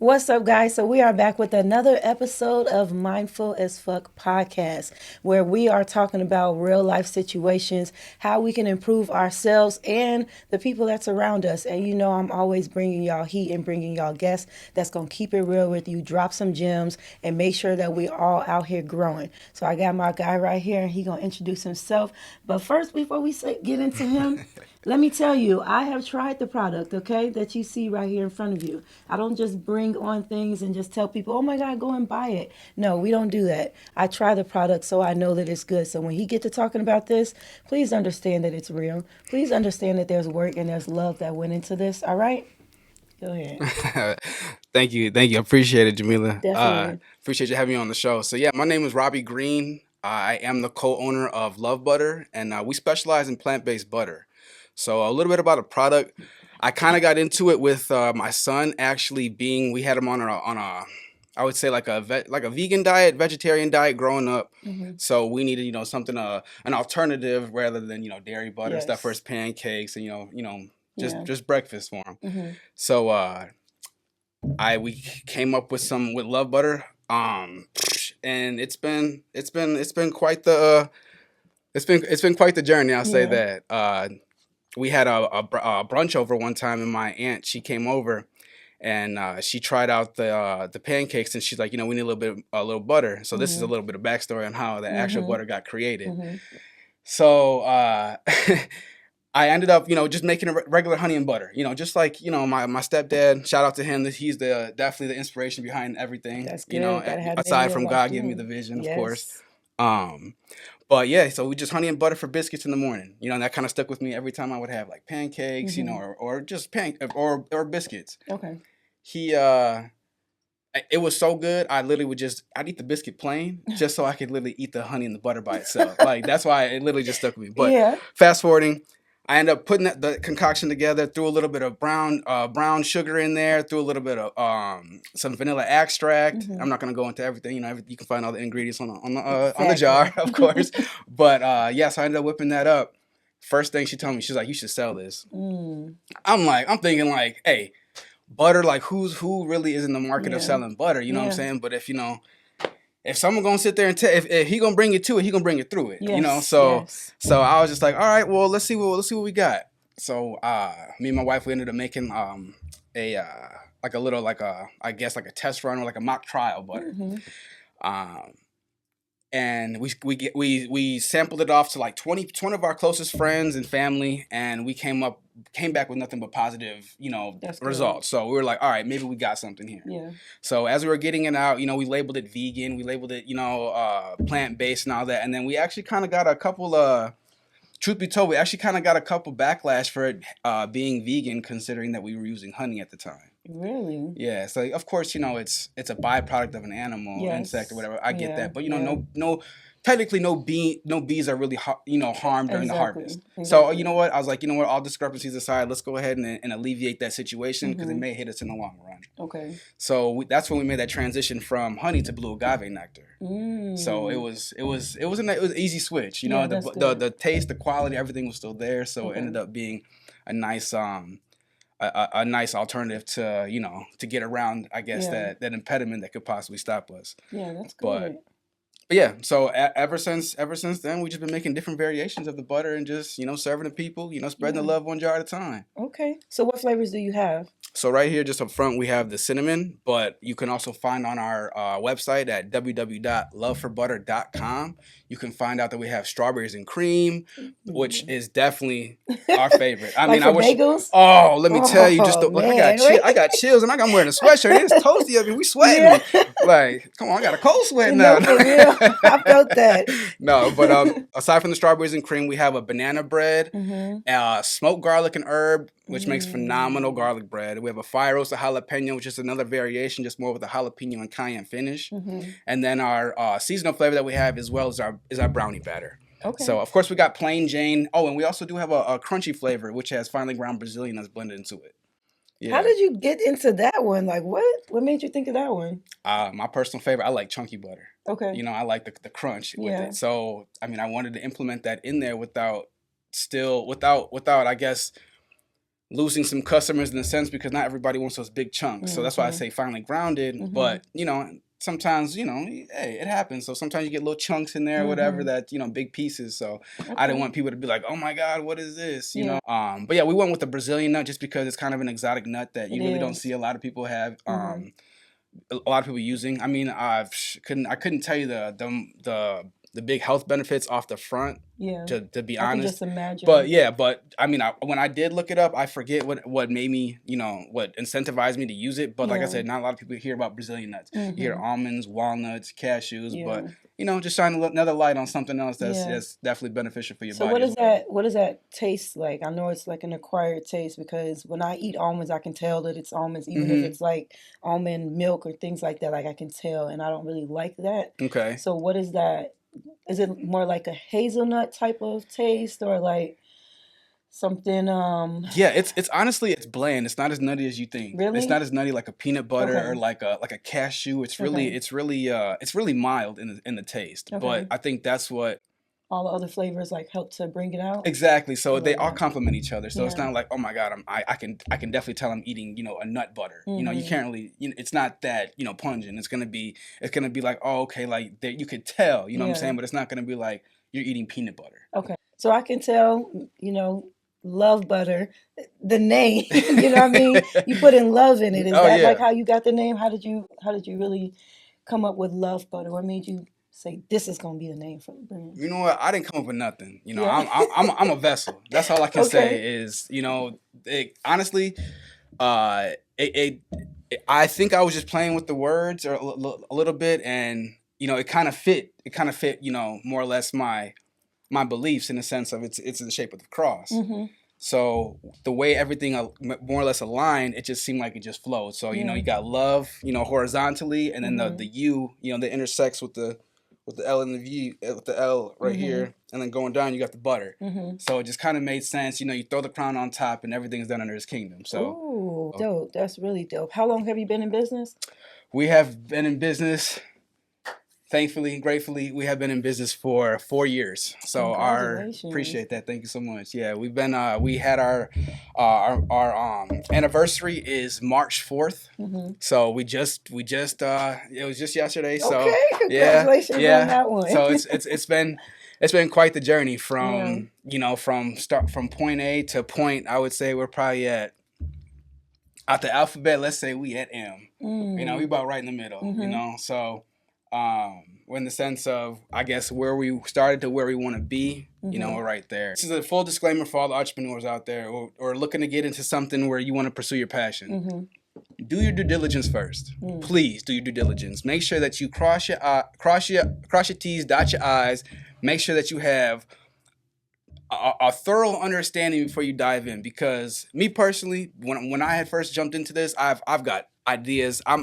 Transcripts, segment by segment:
What's up, guys? So, we are back with another episode of Mindful as Fuck podcast, where we are talking about real life situations, how we can improve ourselves and the people that's around us. And you know, I'm always bringing y'all heat and bringing y'all guests that's going to keep it real with you, drop some gems, and make sure that we all out here growing. So, I got my guy right here, and he going to introduce himself. But first, before we get into him, let me tell you, I have tried the product, okay, that you see right here in front of you. I don't just bring on things and just tell people, oh my God, go and buy it. No, we don't do that. I try the product so I know that it's good. So when he get to talking about this, please understand that it's real. Please understand that there's work and there's love that went into this. All right? Go ahead. Thank you. Appreciate it, Jamila. Definitely. Appreciate you having me on the show. So yeah, my name is Robbie Green. I am the co-owner of Love Butter, and we specialize in plant-based butter. So a little bit about the product. I kind of got into it with my son actually being. We had him on a I would say like a vegan diet, vegetarian diet growing up. Hmm. So we needed something an alternative rather than dairy butter and stuff for Yes. his pancakes and just Yeah. just breakfast for him. Hmm. So I we came up with some with love butter. And it's been quite the it's been quite the journey. I'll say Yeah. that. We had a brunch over one time, and my aunt she came over and she tried out the pancakes, and she's like, we need a little butter. So this is a Hmm. little bit of backstory on how the actual Hmm. butter got created. Hmm. So I ended up, just making a regular honey and butter. Just like my stepdad. Shout out to him. That he's the definitely the inspiration behind everything. That's good. Gotta have men in Aside your from life. God giving me Yeah. the vision, of course. Yes. Um, but yeah, so we just honey and butter for biscuits in the morning. And that kind of stuck with me every time I would have like pancakes, Hmm. or just or biscuits. Okay. He it was so good. I literally I'd eat the biscuit plain just so I could literally eat the honey and the butter by itself. Like that's why it literally just stuck with me. But Yeah. fast forwarding, I ended up putting the concoction together, threw a little bit of brown sugar in there, threw a little bit of some vanilla extract. Hmm. I'm not gonna go into everything. You can find all the ingredients on the jar, Exactly. of course. But yes, I ended up whipping that up. First thing she told me, she's like, "You should sell this." Mm. I'm thinking like, hey, butter, like who really is in the market of Yeah. selling butter? You know what I'm Yeah. saying? But if someone gonna sit there and if he gonna bring it to it, he gonna bring it through it. Yes. So Yes. I was just like, all right, well let's see what we got. So me and my wife we ended up making a like a little like a I guess like a test run or like a mock trial butter. Hmm. Um, and we sampled it off to like 20 of our closest friends and family, and we came back with nothing but positive That's good. results. So we were like, all right, maybe we got something here. Yeah. So as we were getting it out, we labeled it vegan, we labeled it plant based and all that, and then we actually kind of got a couple truth be told, we actually kind of got a couple backlash for it being vegan, considering that we were using honey at the time. Really? Yeah, so of course, it's a byproduct of an animal, insect or Yes. whatever. I get Yeah. that, but Yeah. no, technically no bees are really harmed during the harvest. Exactly. So you Exactly. know what? I was like, all discrepancies aside, let's go ahead and alleviate that situation because it Hmm. may hit us in the long run. Okay. So that's when we made that transition from honey to blue agave nectar. So Mm. it was an easy switch. Yeah, The that's the good. the taste, the quality, everything was still there. So it ended Okay. up being a nice a nice alternative to to get around, I guess, Yeah. that impediment that could possibly stop us. Yeah, that's But good. yeah, so ever since then, we've just been making different variations of the butter and just serving the people, spreading the Yeah. love one jar at a time. Okay. So what flavors do you have? So right here, just up front, we have the cinnamon, but you can also find on our website at www.loveforbutter.com. You can find out that we have strawberries and cream, which Mm. is definitely our favorite. I Like mean, I for wish. bagels? Oh, let me tell you, just Oh look, I got man, right? I got chills, and I'm wearing a sweatshirt. It's toasty up here. We Yeah. sweating. Like, come on, I got a cold sweat now. No, for real. I felt that. No, but aside from the strawberries and cream, we have a banana bread, Hmm. smoked garlic and herb, which makes phenomenal Mm. garlic bread. We have a fire roasted jalapeno, which is another variation, just more with a jalapeno and cayenne finish. Hmm. And then our seasonal flavor that we have as well as our brownie batter. Okay. So of course we got plain Jane. Oh, and we also do have a crunchy flavor, which has finely ground Brazilian that's blended into it. How Yeah. did you get into that one? Like what? What made you think of that one? My personal favorite, I like chunky butter. Okay. I like the crunch with Yeah. it. So I mean, I wanted to implement that in there without I guess losing some customers in a sense because not everybody wants those big chunks. So that's why I Mm-hmm. say finally grounded. Mm-hmm. But sometimes hey, it happens. So sometimes you get little chunks in there, or whatever, Mm-hmm. that big pieces. So I didn't Okay. want people to be like, oh my god, what is this? Yeah. But yeah, we went with the Brazilian nut just because it's kind of an exotic nut that It you really don't is. see a lot of people have. Mm-hmm. A lot of people using. I mean, I couldn't tell you the big health benefits off the front, Yeah. to be I can honest. just imagine. But yeah, but I mean, when I did look it up, I forget what made me, what incentivized me to use it. But like I Yeah. said, not a lot of people hear about Brazilian nuts. You hear Mm-hmm. almonds, walnuts, cashews, but Yeah. just shine another light on something else that's Yeah. that's definitely beneficial for your So what body as does well. what does that taste like? I know it's like an acquired taste because when I eat almonds, I can tell that it's almonds, even if Mm-hmm. it's like almond milk or things like that. Like I can tell, and I don't really like that. Okay. So what is that? Is it more like a hazelnut type of taste or like something? Yeah, it's honestly it's bland. It's not as nutty as you think. It's not Really? as nutty like a peanut butter or Okay. like a cashew. It's really Okay. it's really mild in the taste. But Okay. I think that's what. All the other flavors like help to bring it out. Exactly. So they Oh, all okay. complement each other. So it's Yeah. not like, oh my god, I can definitely tell I'm eating a nut butter. You Mm-hmm. can't really, it's not that pungent. It's gonna be like, oh, okay, like that you could tell. You know what I'm Yeah. saying? But it's not gonna be like you're eating peanut butter. Okay. So I can tell, love butter, the name, you know what I mean? You put in love in it. Is Oh that like yeah. how you got the name? How did you really come up with love butter? What made you say this is gonna be the name for the brand? You know what? I didn't come up with nothing. Yeah. I'm a vessel. That's all I can Okay. say is, honestly, uh, I think I was just playing with the words or a little bit, and it kind of fit. It kind of fit, more or less my beliefs in the sense of it's in the shape of the cross. Mm-hmm. So the way everything more or less aligned, it just seemed like it just flowed. So Yeah. you got love, horizontally, and then the Mm-hmm. the U, that intersects with the L and the V, with the L right Mm-hmm. here, and then going down, you got the butter. Mm-hmm. So it just kind of made sense. You throw the crown on top, and everything's done under His kingdom. So Ooh, dope. That's really dope. How long have you been in business? we have been in business. Thankfully, gratefully, we have been in business for 4 years. So Congratulations. appreciate that. Thank you so much. Yeah, we had our anniversary is March 4th. Mm-hmm. So it was just yesterday. So Okay, yeah, congratulations on yeah. that one. So it's been quite the journey Yeah. from point A to point. I would say we're probably out the alphabet. Let's say we at M. We about right in the middle. Mm-hmm. So we're in the sense of, I guess, where we started to where we want to be. Mm-hmm. We're right there. This is a full disclaimer for all the entrepreneurs out there, or looking to get into something where you want to pursue your passion. Mm-hmm. Do your due diligence first. Mm. Please do your due diligence. Make sure that you cross your T's, dot your I's. Make sure that you have a thorough understanding before you dive in. Because me personally, when I had first jumped into this, I've got ideas. I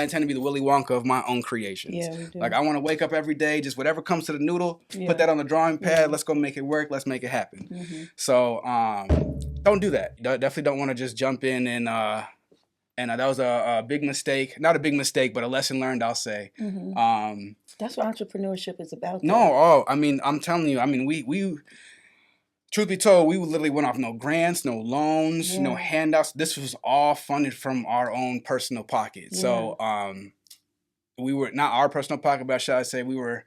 intend to be the Willy Wonka of my own creations. Yeah, we do. Like, I want to wake up every day, just whatever comes to the noodle, Yeah. put that on the drawing pad. Yeah. Let's go make it work. Let's make it happen. Mm-hmm. So don't do that. Definitely don't want to just jump in and that was a big mistake. Not a big mistake, but a lesson learned, I'll say. Mm-hmm. That's what entrepreneurship is about. No, I mean, I'm telling you, I mean, we truth be told, we literally went off no grants, no loans, no handouts. This was all funded from our own personal pocket. Yeah. So we were not our personal pocket, but should I say we were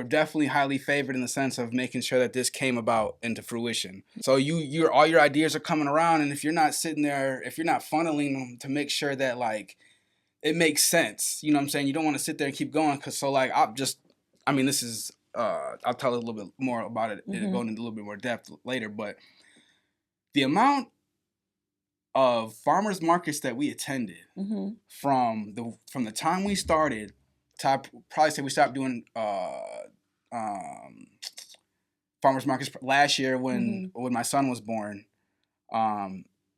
definitely highly favored in the sense of making sure that this came about into fruition. So all your ideas are coming around, and if you're not sitting there, if you're not funneling them to make sure that like it makes sense, you know what I'm saying? You don't want to sit there and keep going because this is I'll tell a little bit more about it and go into a little bit more depth later, but the amount of farmers markets that we attended from the time we started to I probably say we stopped doing farmers markets last year when my son was born.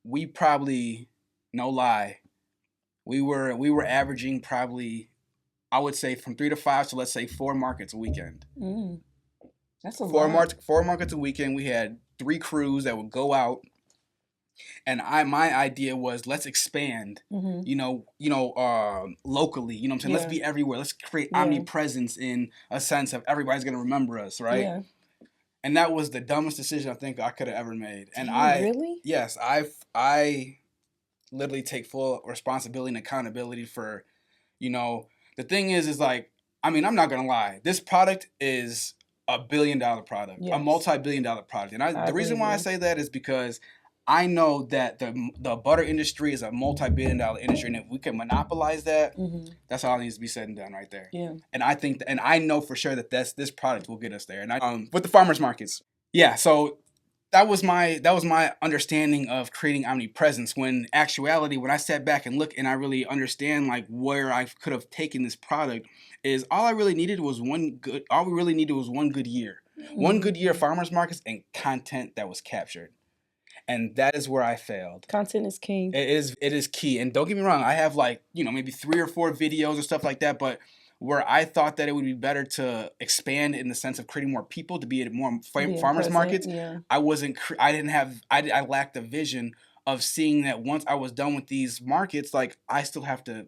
We probably, no lie, we were averaging probably, I would say, from 3 to 5 to, let's say, 4 markets a weekend. That's a lot. 4 markets a weekend. We had 3 crews that would go out, and my idea was, let's expand. Locally. You know what I'm saying? Let's be everywhere. Let's create omnipresence in a sense of everybody's gonna remember us, right? Yeah. and that was the dumbest decision I think I could have ever made. And Damn, really? yes, I literally take full responsibility and accountability for, you know, the thing is like, I mean, I'm not gonna lie, this product is $1 billion product, a Yes. multi-billion-dollar product, and I the reason why I believe you. say that is because I know that the butter industry is a multi-billion-dollar industry, and if we can monopolize that, that's all that needs to be said and done right there. Yeah. And I think, and I know for sure that this product will get us there. And with the farmers markets, yeah. So that was my understanding of creating omnipresence. When actuality, when I sat back and look and I really understand like where I could have taken this product, is all I really needed was one good. All we really needed was one good year, one good year of farmers markets and content that was captured. And that is where I failed. Content is king. It is key. And don't get me wrong, I have like, maybe 3 or 4 videos or stuff like that, but where I thought that it would be better to expand in the sense of creating more people to be at more Being farmers present, markets, yeah. I didn't have, I lacked the vision of seeing that once I was done with these markets, like I still have to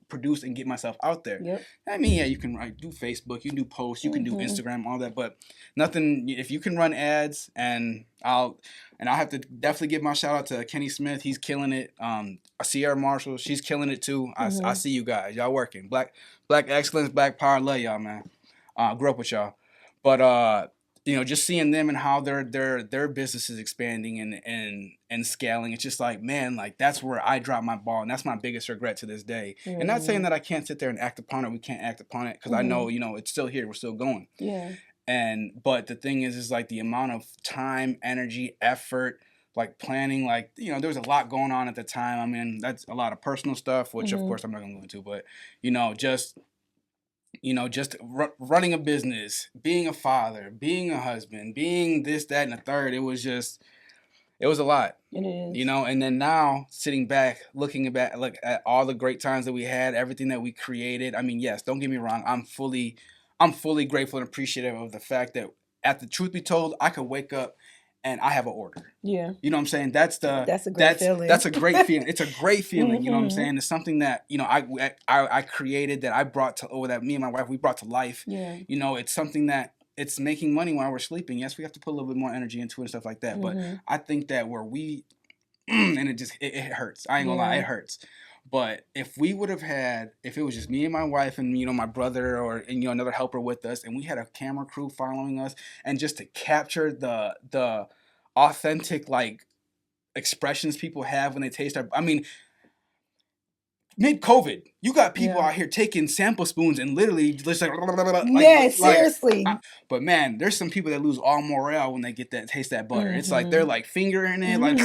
produce and get myself out there. Yep. I mean, yeah, you can do Facebook, you can do posts, you can do Instagram, all that, but nothing. If you can run ads, and I'll have to definitely give my shout out to Kenny Smith. He's killing it. Sierra Marshall, she's killing it too. I see you guys. Y'all working. Black excellence, black power. Love y'all, man. Grew up with y'all, but just seeing them and how their business is expanding and scaling, it's just like, man, like that's where I dropped my ball, and that's my biggest regret to this day. And not saying that I can't sit there and act upon it, we can't act upon it, because I know, it's still here, we're still going. Yeah. But the thing is like the amount of time, energy, effort, like planning, like, there was a lot going on at the time. I mean, that's a lot of personal stuff, which of course I'm not gonna go into, but just running a business, being a father, being a husband, being this, that, and the third. It was a lot. It is. And then now sitting back, looking back, look at all the great times that we had, everything that we created. I mean, yes, don't get me wrong. I'm fully grateful and appreciative of the fact that, at the truth be told, I could wake up and I have an order. Yeah. You know what I'm saying? That's a great feeling. That's a great feeling. It's a great feeling. You know what I'm saying? It's something that, I created, that I brought to, or that me and my wife, we brought to life. Yeah. It's something that it's making money while we're sleeping. Yes, we have to put a little bit more energy into it and stuff like that. But I think that where we, and it hurts. I ain't gonna lie, it hurts. But if we would have had, if it was just me and my wife and, my brother, or another helper with us, and we had a camera crew following us, and just to capture the authentic, like, expressions people have when they taste our, I mean, mid-COVID, you got people out here taking sample spoons and literally just like, seriously. But man, there's some people that lose all morale when they get that, taste that butter. It's like they're like fingering it, like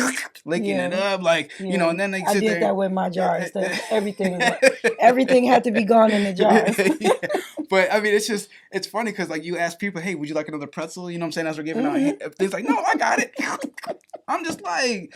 licking it up, like, and then they sit there. I did that with my jars. Everything had to be gone in the jars. But I mean, it's funny because, like, you ask people, hey, would you like another pretzel? You know what I'm saying? As we're giving out things, like, no, I got it. I'm just like,